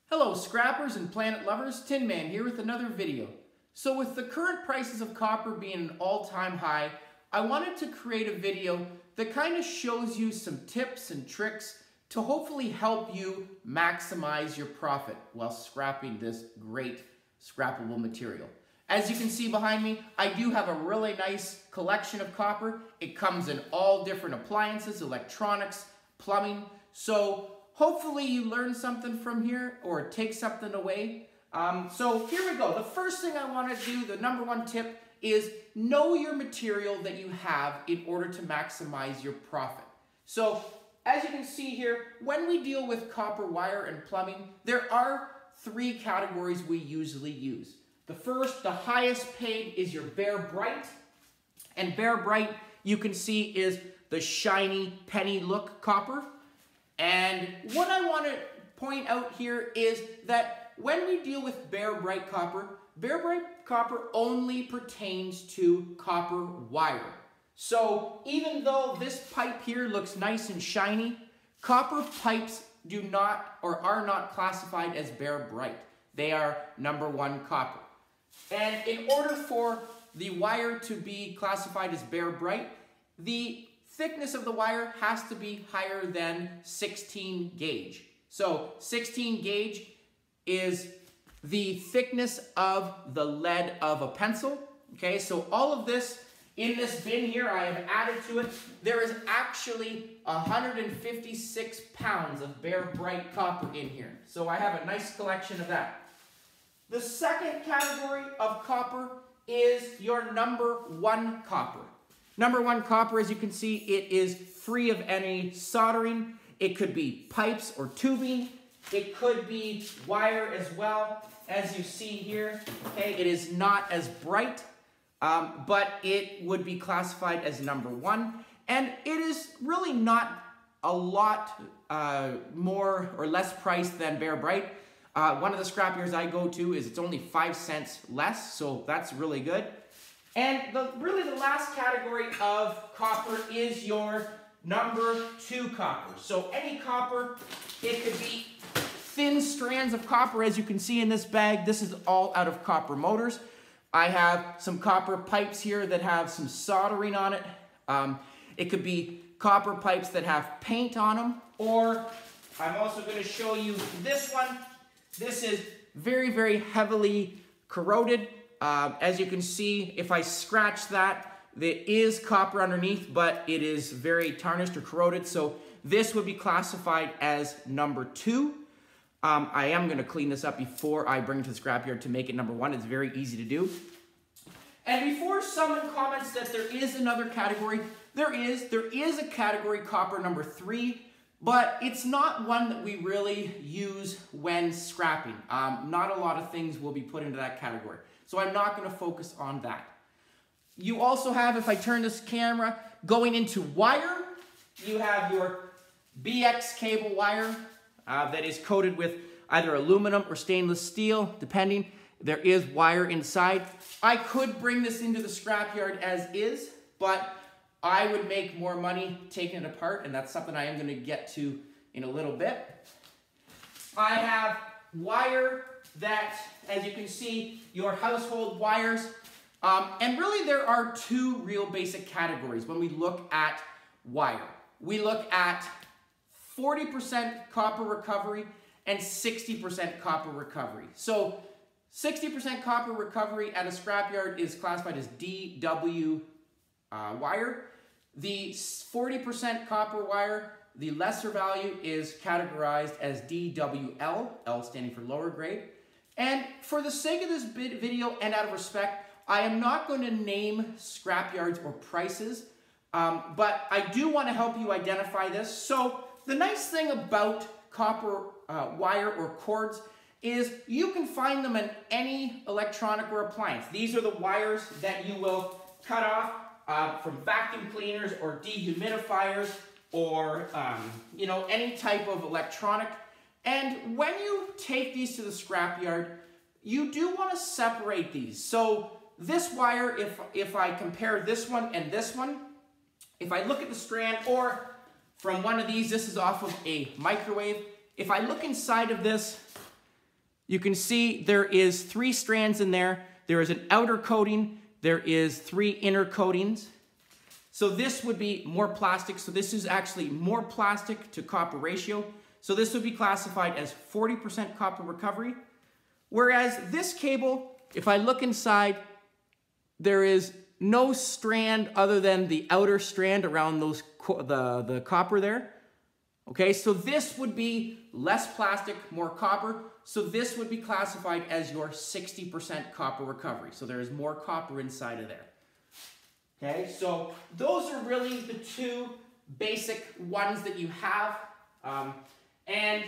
Hello scrappers and planet lovers, Tin Man here with another video. So with the current prices of copper being an all-time high, I wanted to create a video that kind of shows you some tips and tricks to hopefully help you maximize your profit while scrapping this great scrappable material. As you can see behind me, I do have a really nice collection of copper. It comes in all different appliances, electronics, plumbing. So hopefully you learn something from here or take something away. So here we go. The first thing I want to do, the number one tip, is know your material that you have in order to maximize your profit. So as you can see here, when we deal with copper wire and plumbing, there are three categories we usually use. The first, the highest paid, is your Bare Bright. And Bare Bright, you can see, is the shiny penny look copper. And what I want to point out here is that when we deal with Bare Bright copper only pertains to copper wire. So even though this pipe here looks nice and shiny, copper pipes do not or are not classified as Bare Bright. They are number one copper. And in order for the wire to be classified as Bare Bright, the thickness of the wire has to be higher than 16 gauge. So 16 gauge is the thickness of the lead of a pencil. Okay, so all of this in this bin here, I have added to it. There is actually 156 pounds of Bare Bright copper in here. So I have a nice collection of that. The second category of copper is your number one copper. Number one copper, as you can see, it is free of any soldering. It could be pipes or tubing. It could be wire as well, as you see here. Okay, it is not as bright, but it would be classified as number one. And it is really not a lot more or less priced than Bare Bright. One of the scrap yards I go to is it's only 5 cents less, so that's really good. And really the last category of copper is your number two copper. So any copper, it could be thin strands of copper, as you can see in this bag. This is all out of copper motors. I have some copper pipes here that have some soldering on it. It could be copper pipes that have paint on them, or I'm also going to show you this one. This is very, very heavily corroded. As you can see, if I scratch that, there is copper underneath, but it is very tarnished or corroded. So this would be classified as number two. I am going to clean this up before I bring it to the scrapyard to make it number one. It's very easy to do. And before someone comments that there is another category, there is a category copper number three, but it's not one that we really use when scrapping. Not a lot of things will be put into that category. So I'm not going to focus on that. You also have, if I turn this camera, going into wire, you have your BX cable wire that is coated with either aluminum or stainless steel, depending. There is wire inside. I could bring this into the scrapyard as is, but I would make more money taking it apart, and that's something I am going to get to in a little bit. I have wire that, as you can see, your household wires. And really there are two real basic categories when we look at wire. We look at 40% copper recovery and 60% copper recovery. So 60% copper recovery at a scrapyard is classified as DW wire. The 40% copper wire, the lesser value, is categorized as DWL, L standing for lower grade. And for the sake of this video and out of respect, I am not going to name scrapyards or prices, but I do want to help you identify this. So the nice thing about copper wire or cords is you can find them in any electronic or appliance. These are the wires that you will cut off from vacuum cleaners or dehumidifiers or you know, any type of electronic. And when you take these to the scrapyard, you do want to separate these. So this wire, if I compare this one and this one, if I look at the strand, or from one of these, this is off of a microwave. If I look inside of this, you can see there is 3 strands in there. There is an outer coating. There is 3 inner coatings. So this would be more plastic. So this is actually more plastic to copper ratio. So this would be classified as 40% copper recovery. Whereas this cable, if I look inside, there is no strand other than the outer strand around those the copper there. Okay, so this would be less plastic, more copper. So this would be classified as your 60% copper recovery. So there is more copper inside of there. Okay, so those are really the 2 basic ones that you have. And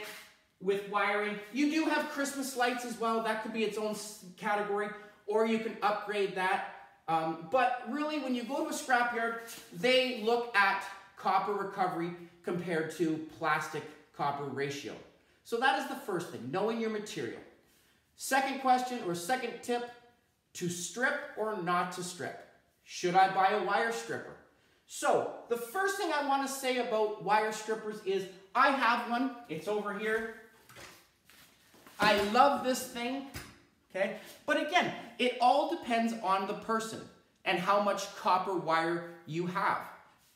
with wiring, you do have Christmas lights as well. That could be its own category, or you can upgrade that. But really, when you go to a scrapyard, they look at copper recovery compared to plastic copper ratio. So that is the first thing, knowing your material. Second question or second tip, to strip or not to strip. Should I buy a wire stripper? So the first thing I want to say about wire strippers is I have one. It's over here. I love this thing. Okay, but again, it all depends on the person and how much copper wire you have.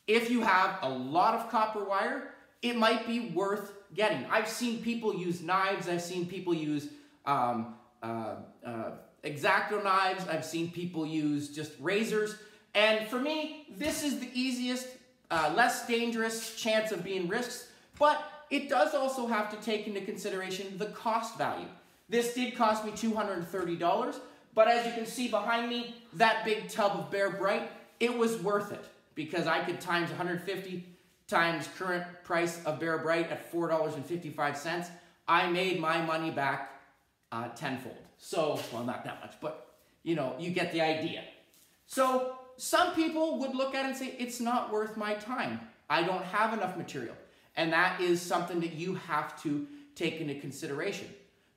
If you have a lot of copper wire, it might be worth getting. I've seen people use knives. I've seen people use X-Acto knives. I've seen people use just razors. And for me, this is the easiest, less dangerous chance of being risks, but it does also have to take into consideration the cost value. This did cost me $230, but as you can see behind me, that big tub of Bear Bright, it was worth it because I could times 150 times current price of Bear Bright at $4.55. I made my money back tenfold. So, well, not that much, but you know, you get the idea. So some people would look at it and say, it's not worth my time. I don't have enough material. And that is something that you have to take into consideration.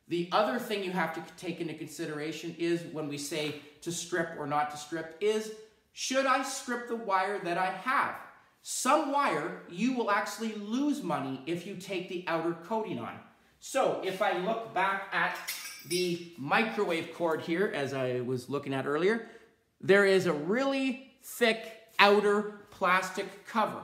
The other thing you have to take into consideration is when we say to strip or not to strip is, should I strip the wire that I have? Some wire, you will actually lose money if you take the outer coating on. So if I look back at the microwave cord here, as I was looking at earlier, there is a really thick outer plastic cover.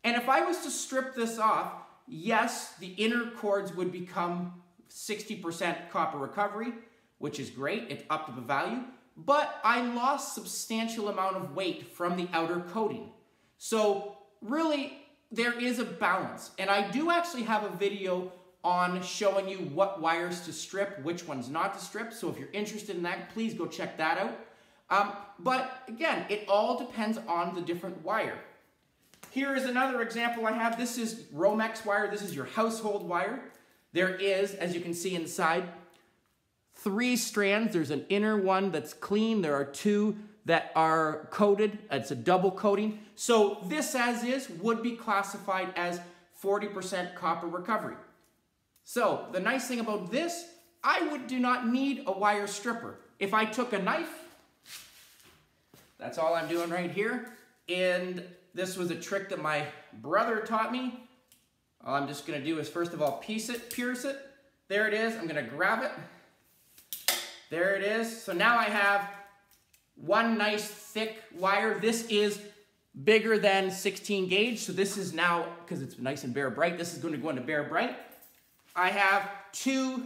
And if I was to strip this off, yes, the inner cords would become 60% copper recovery, which is great. It upped the value. But I lost substantial amount of weight from the outer coating. So really, there is a balance. And I do actually have a video on showing you what wires to strip, which ones not to strip. So if you're interested in that, please go check that out. But again, it all depends on the different wire. Here is another example I have. This is Romex wire. This is your household wire. There is, as you can see inside, 3 strands. There's an inner one that's clean. There are 2 that are coated. It's a double coating. So this as is would be classified as 40% copper recovery. So the nice thing about this, I do not need a wire stripper. If I took a knife, that's all I'm doing right here. And this was a trick that my brother taught me. All I'm just gonna do is first of all pierce it. There it is, I'm gonna grab it. There it is. So now I have one nice thick wire. This is bigger than 16 gauge. So this is now, because it's nice and Bear Bright, this is going to go into Bear Bright. I have 2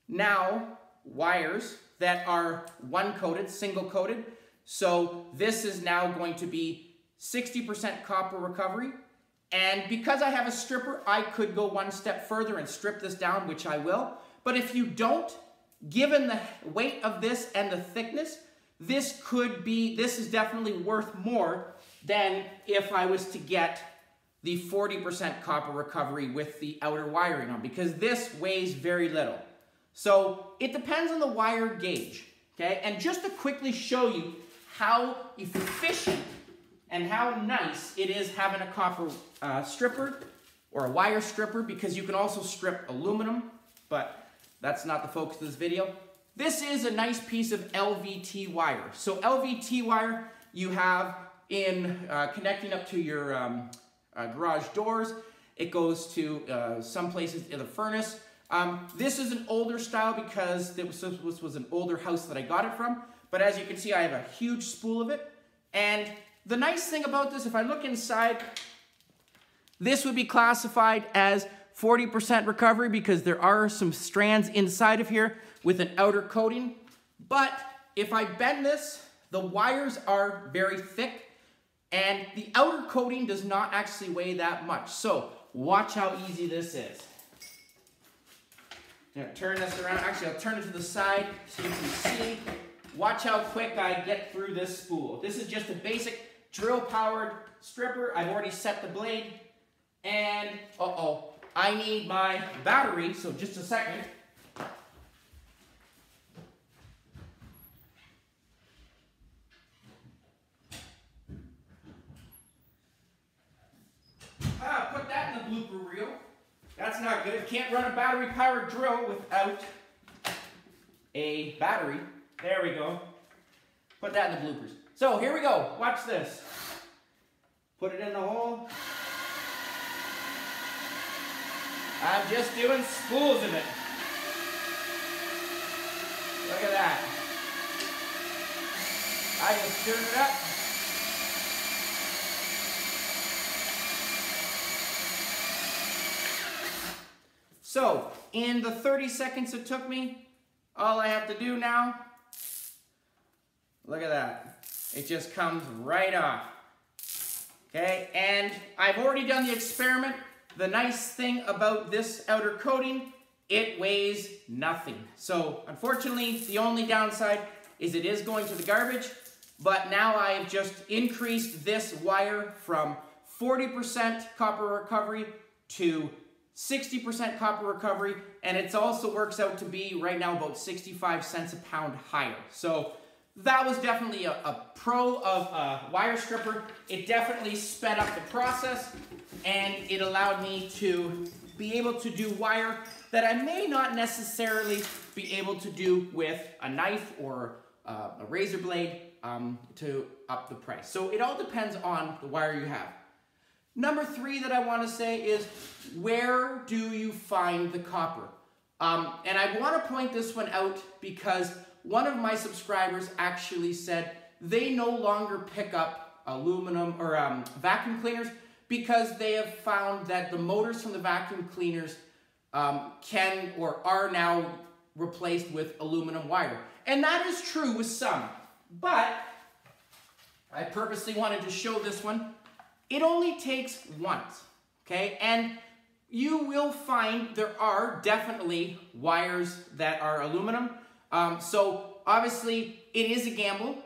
now wires that are one coated, single coated. So this is now going to be 60% copper recovery. And because I have a stripper, I could go one step further and strip this down, which I will. But if you don't, given the weight of this and the thickness, this is definitely worth more than if I was to get the 40% copper recovery with the outer wiring on, because this weighs very little. So it depends on the wire gauge, okay? And just to quickly show you how efficient and how nice it is having a copper stripper or a wire stripper, because you can also strip aluminum, but that's not the focus of this video. This is a nice piece of LVT wire. So LVT wire you have in connecting up to your garage doors. It goes to some places in the furnace. This is an older style because this was an older house that I got it from. But as you can see, I have a huge spool of it. And the nice thing about this, if I look inside, this would be classified as 40% recovery because there are some strands inside of here with an outer coating. But if I bend this, the wires are very thick and the outer coating does not actually weigh that much. So watch how easy this is. I'm gonna turn this around. Actually, I'll turn it to the side so you can see. Watch how quick I get through this spool. This is just a basic drill-powered stripper. I've already set the blade. And, I need my battery, so just a second. Put that in the blooper reel. That's not good. Can't run a battery-powered drill without a battery. There we go. Put that in the bloopers. So here we go. Watch this. Put it in the hole. I'm just doing spools of it. Look at that. I just turn it up. So, in the 30 seconds it took me, all I have to do now, look at that. It just comes right off. Okay, and I've already done the experiment. The nice thing about this outer coating, it weighs nothing. So, unfortunately, the only downside is it is going to the garbage, but now I have just increased this wire from 40% copper recovery to 60% copper recovery, and it also works out to be right now about 65 cents a pound higher. So that was definitely a pro of a wire stripper. It definitely sped up the process, and it allowed me to be able to do wire that I may not necessarily be able to do with a knife or a razor blade to up the price. So it all depends on the wire you have. Number 3 that I want to say is, where do you find the copper? And I want to point this one out because one of my subscribers actually said they no longer pick up aluminum or vacuum cleaners because they have found that the motors from the vacuum cleaners can or are now replaced with aluminum wire. And that is true with some, but I purposely wanted to show this one. It only takes once, okay? And you will find there are definitely wires that are aluminum. So obviously it is a gamble.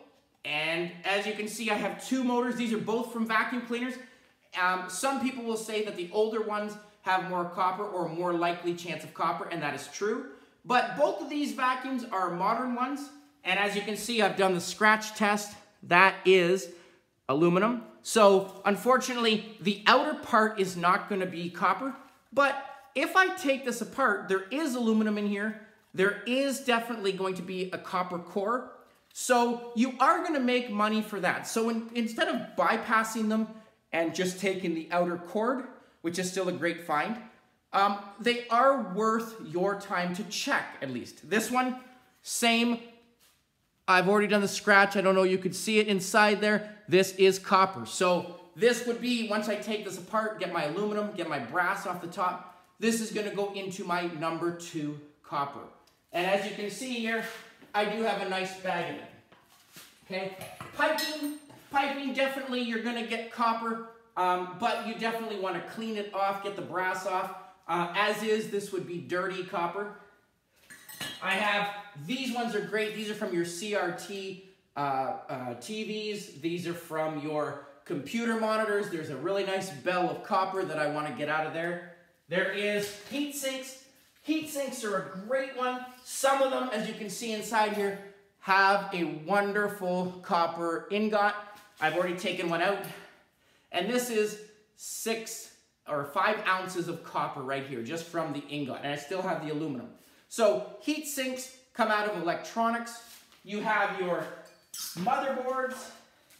And as you can see, I have 2 motors. These are both from vacuum cleaners. Some people will say that the older ones have more copper or more likely chance of copper, and that is true. But both of these vacuums are modern ones. And as you can see, I've done the scratch test. That is aluminum. So unfortunately, the outer part is not going to be copper. But if I take this apart, there is aluminum in here. There is definitely going to be a copper core. So you are going to make money for that. So instead of bypassing them and just taking the outer cord, which is still a great find, they are worth your time to check, at least. This one, same. I've already done the scratch. I don't know, you could see it inside there. This is copper. So this would be, once I take this apart, get my aluminum, get my brass off the top, this is going to go into my number 2 copper. And as you can see here, I do have a nice bag of it. Okay, piping, definitely you're going to get copper, but you definitely want to clean it off, get the brass off. As is, this would be dirty copper. I have, these ones are great. These are from your CRT TVs. These are from your computer monitors. There's a really nice bell of copper that I want to get out of there. There is heat sinks. Heat sinks are a great one. Some of them, as you can see inside here, have a wonderful copper ingot. I've already taken one out. And this is 6 or 5 ounces of copper right here, just from the ingot. And I still have the aluminum. So heat sinks come out of electronics. You have your motherboards.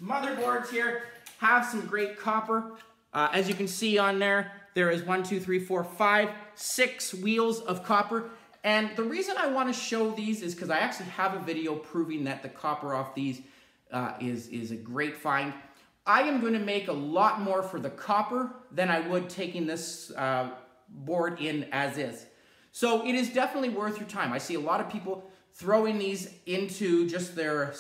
Motherboards here have some great copper. As you can see on there, there is 1, 2, 3, 4, 5, 6 wheels of copper. And the reason I want to show these is because I actually have a video proving that the copper off these is a great find. I am going to make a lot more for the copper than I would taking this board in as is. So it is definitely worth your time. I see a lot of people throwing these into just their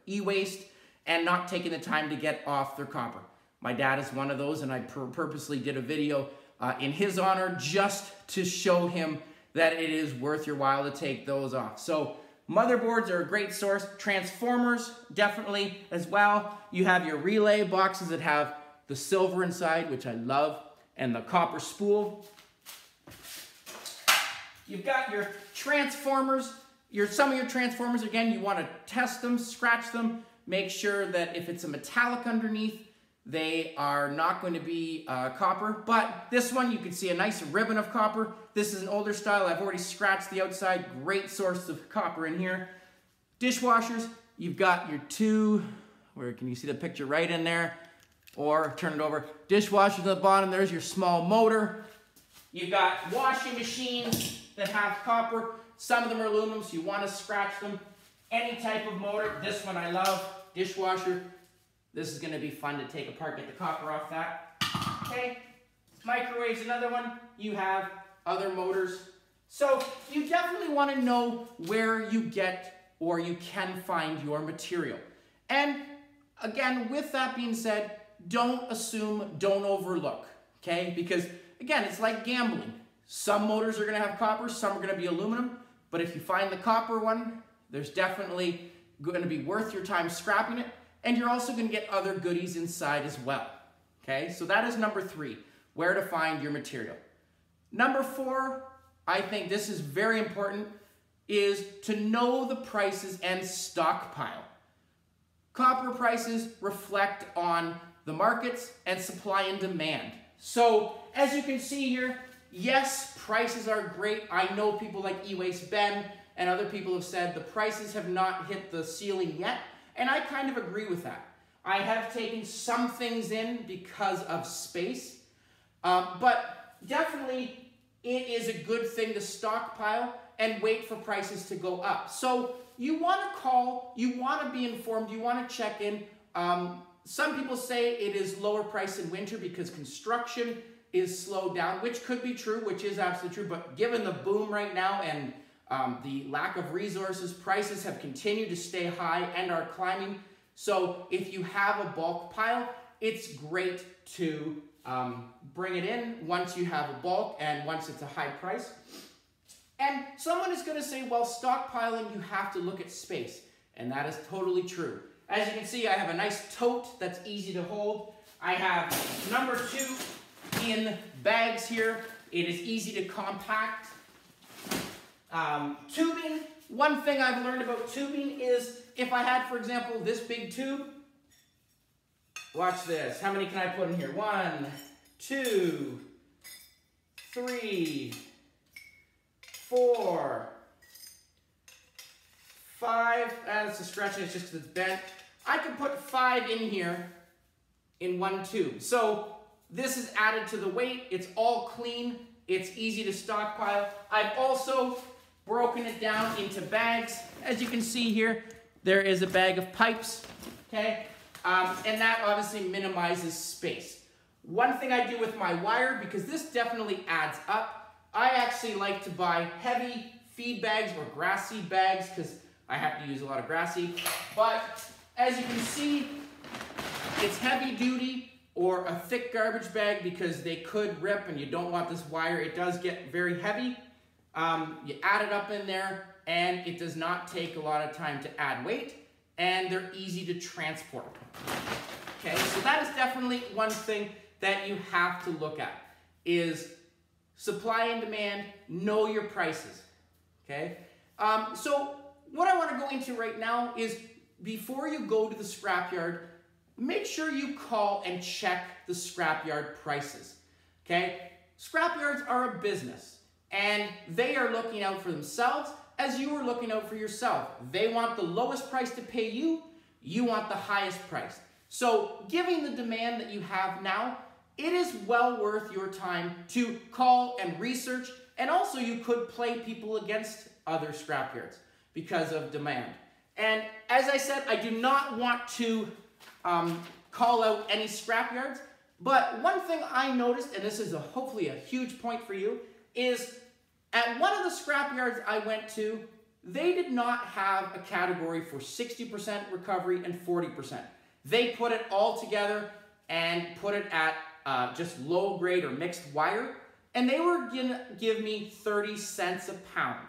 e-waste and not taking the time to get off their copper. My dad is one of those, and I purposely did a video in his honor just to show him that it is worth your while to take those off. So motherboards are a great source. Transformers, definitely as well. You have your relay boxes that have the silver inside, which I love, and the copper spool. You've got your transformers. Some of your transformers, again, you want to test them, scratch them, make sure that if it's a metallic underneath, they are not going to be copper. But this one, you can see a nice ribbon of copper. This is an older style. I've already scratched the outside. Great source of copper in here. Dishwashers, you've got your two, where can you see the picture right in there? Or turn it over. Dishwashers at the bottom, there's your small motor. You've got washing machines that have copper. Some of them are aluminum, so you want to scratch them. Any type of motor. This one I love. Dishwasher. This is going to be fun to take apart, get the copper off that. Okay. Microwave's another one. You have other motors. So you definitely want to know where you get or you can find your material. And again, with that being said, don't assume, don't overlook. Okay? Because again, it's like gambling. Some motors are going to have copper, some are going to be aluminum. But if you find the copper one, there's definitely going to be worth your time scrapping it. And you're also going to get other goodies inside as well. Okay, so that is number 3, where to find your material. Number 4, I think this is very important, is to know the prices and stockpile. Copper prices reflect on the markets and supply and demand. So as you can see here, yes, prices are great. I know people like E-Waste Ben and other people have said the prices have not hit the ceiling yet. And I kind of agree with that. I have taken some things in because of space, but definitely it is a good thing to stockpile and wait for prices to go up. So you want to call, you want to be informed, you want to check in. Some people say it is lower price in winter because construction is slowed down, which could be true, which is absolutely true, but given the boom right now and the lack of resources, prices have continued to stay high and are climbing. So if you have a bulk pile, it's great to bring it in once you have a bulk and once it's a high price. And someone is going to say, well, stockpiling, you have to look at space. And that is totally true. As you can see, I have a nice tote that's easy to hold. I have number 2 in bags here. It is easy to compact. Tubing, one thing I've learned about tubing is if I had, for example, this big tube, watch this. How many can I put in here? 1, 2, 3, 4, 5. That's a stretching, it's just because it's bent. I could put 5 in here in one tube. So this is added to the weight. It's all clean. It's easy to stockpile. I've also broken it down into bags. As you can see here, there is a bag of pipes, okay? And that obviously minimizes space. One thing I do with my wire, because this definitely adds up, I actually like to buy heavy feed bags or grass seed bags because I have to use a lot of grass seed. But as you can see, it's heavy duty or a thick garbage bag because they could rip and you don't want this wire. It does get very heavy. You add it up in there and it does not take a lot of time to add weight and they're easy to transport. Okay, so that is definitely one thing that you have to look at is supply and demand, know your prices. Okay, so what I want to go into right now is before you go to the scrapyard, make sure you call and check the scrapyard prices. Okay, scrapyards are a business and they are looking out for themselves as you are looking out for yourself. They want the lowest price to pay you, you want the highest price. So given the demand that you have now, it is well worth your time to call and research, and also you could play people against other scrapyards because of demand. And as I said, I do not want to call out any scrapyards, but one thing I noticed, and this is hopefully a huge point for you, is at one of the scrapyards I went to, they did not have a category for 60% recovery and 40%. They put it all together and put it at just low grade or mixed wire, and they were gonna give me 30 cents a pound,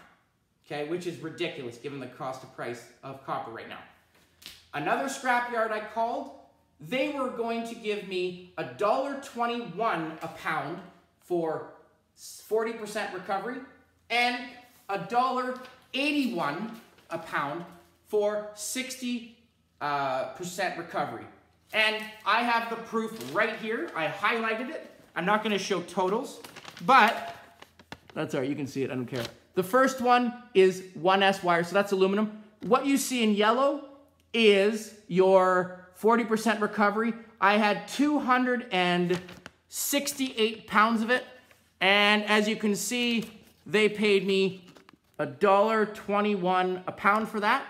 okay, which is ridiculous given the cost of price of copper right now. Another scrapyard I called, they were going to give me $1.21 a pound for 40% recovery and $1.81 a pound for 60% recovery. And I have the proof right here. I highlighted it. I'm not going to show totals, but that's all right. You can see it. I don't care. The first one is 1S wire, so that's aluminum. What you see in yellow is your 40% recovery. I had 268 pounds of it, and as you can see, they paid me $1.21 a pound for that.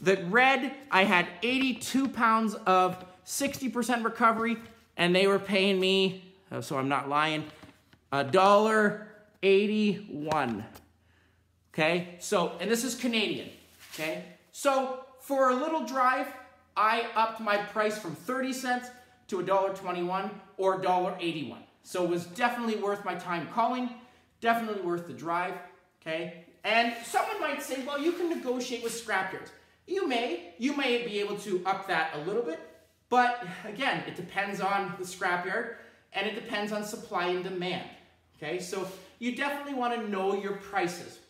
The red, I had 82 pounds of 60% recovery, and they were paying me, so I'm not lying, $1.81. Okay, so, and this is Canadian, okay? So, for a little drive, I upped my price from 30 cents to $1.21 or $1.81. So it was definitely worth my time calling, definitely worth the drive, okay? And someone might say, well, you can negotiate with scrapyards. You may be able to up that a little bit, but again, it depends on the scrapyard and it depends on supply and demand, okay? So you definitely want to know your prices.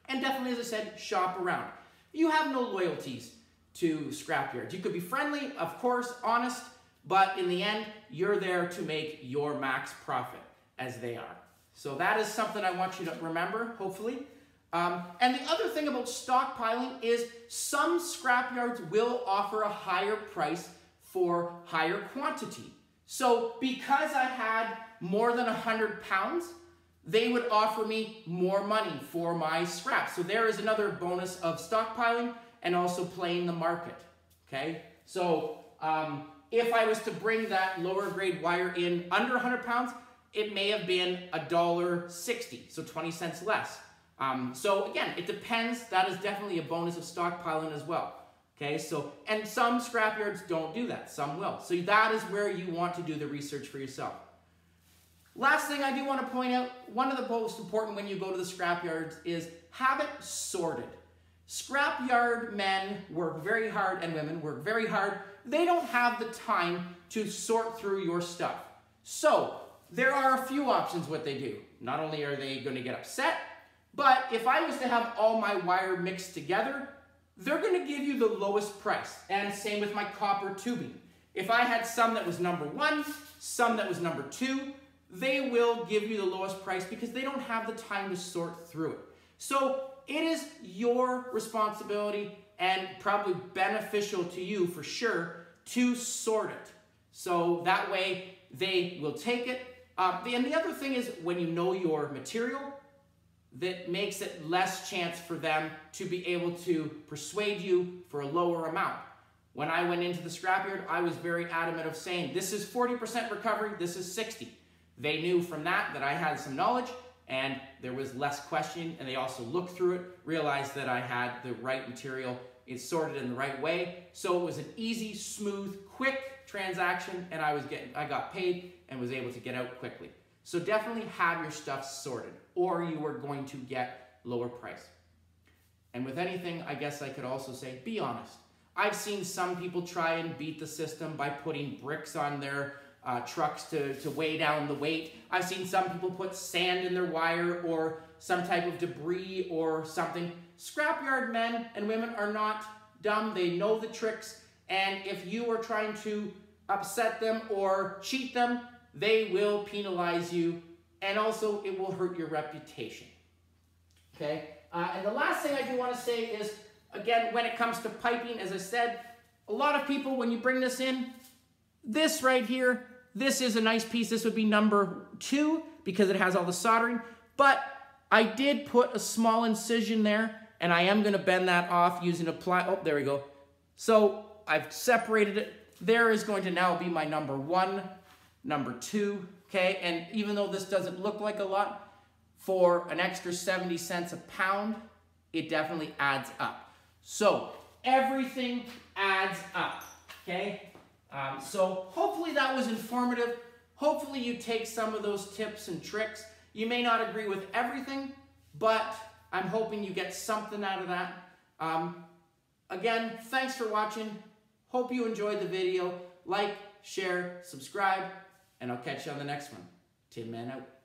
And definitely, as I said, shop around. You have no loyalties to scrapyards. You could be friendly, of course, honest, but in the end, you're there to make your max profit, as they are. So that is something I want you to remember, hopefully. And the other thing about stockpiling is some scrapyards will offer a higher price for higher quantity. So because I had more than 100 pounds, they would offer me more money for my scrap. So there is another bonus of stockpiling and also playing the market, okay? So if I was to bring that lower grade wire in under 100 pounds, it may have been $1.60, so 20 cents less. So again, it depends. That is definitely a bonus of stockpiling as well, okay? So, and some scrapyards don't do that, some will. So that is where you want to do the research for yourself. Last thing I do want to point out, one of the most important when you go to the scrapyards is have it sorted. Scrapyard men work very hard, and women work very hard. They don't have the time to sort through your stuff. So there are a few options what they do. Not only are they going to get upset, but if I was to have all my wire mixed together, they're going to give you the lowest price. And same with my copper tubing. If I had some that was number 1, some that was number 2, they will give you the lowest price because they don't have the time to sort through it. So it is your responsibility and probably beneficial to you for sure to sort it. So that way they will take it. And the other thing is when you know your material, that makes it less chance for them to be able to persuade you for a lower amount. When I went into the scrapyard, I was very adamant of saying, this is 40% recovery, this is 60. They knew from that I had some knowledge and there was less questioning, and they also looked through it, realized that I had the right material, it's sorted in the right way. So it was an easy, smooth, quick transaction, and I got paid and was able to get out quickly. So definitely have your stuff sorted, or you are going to get lower price. And with anything, I guess I could also say, be honest. I've seen some people try and beat the system by putting bricks on their trucks to weigh down the weight. I've seen some people put sand in their wire or some type of debris or something. Scrapyard men and women are not dumb. They know the tricks, and if you are trying to upset them or cheat them, they will penalize you, and also it will hurt your reputation. Okay? And the last thing I do want to say is, again, when it comes to piping, as I said, a lot of people, when you bring this in, this right here, This is a nice piece. This would be number 2 because it has all the soldering. But I did put a small incision there, and I am going to bend that off using a ply. Oh, there we go. So I've separated it. There is going to now be my number 1, number 2, okay? And even though this doesn't look like a lot, for an extra 70 cents a pound, it definitely adds up. So everything adds up, okay? So hopefully that was informative. Hopefully you take some of those tips and tricks. You may not agree with everything, but I'm hoping you get something out of that. Again, thanks for watching. Hope you enjoyed the video. Like, share, subscribe, and I'll catch you on the next one. Tin Man out.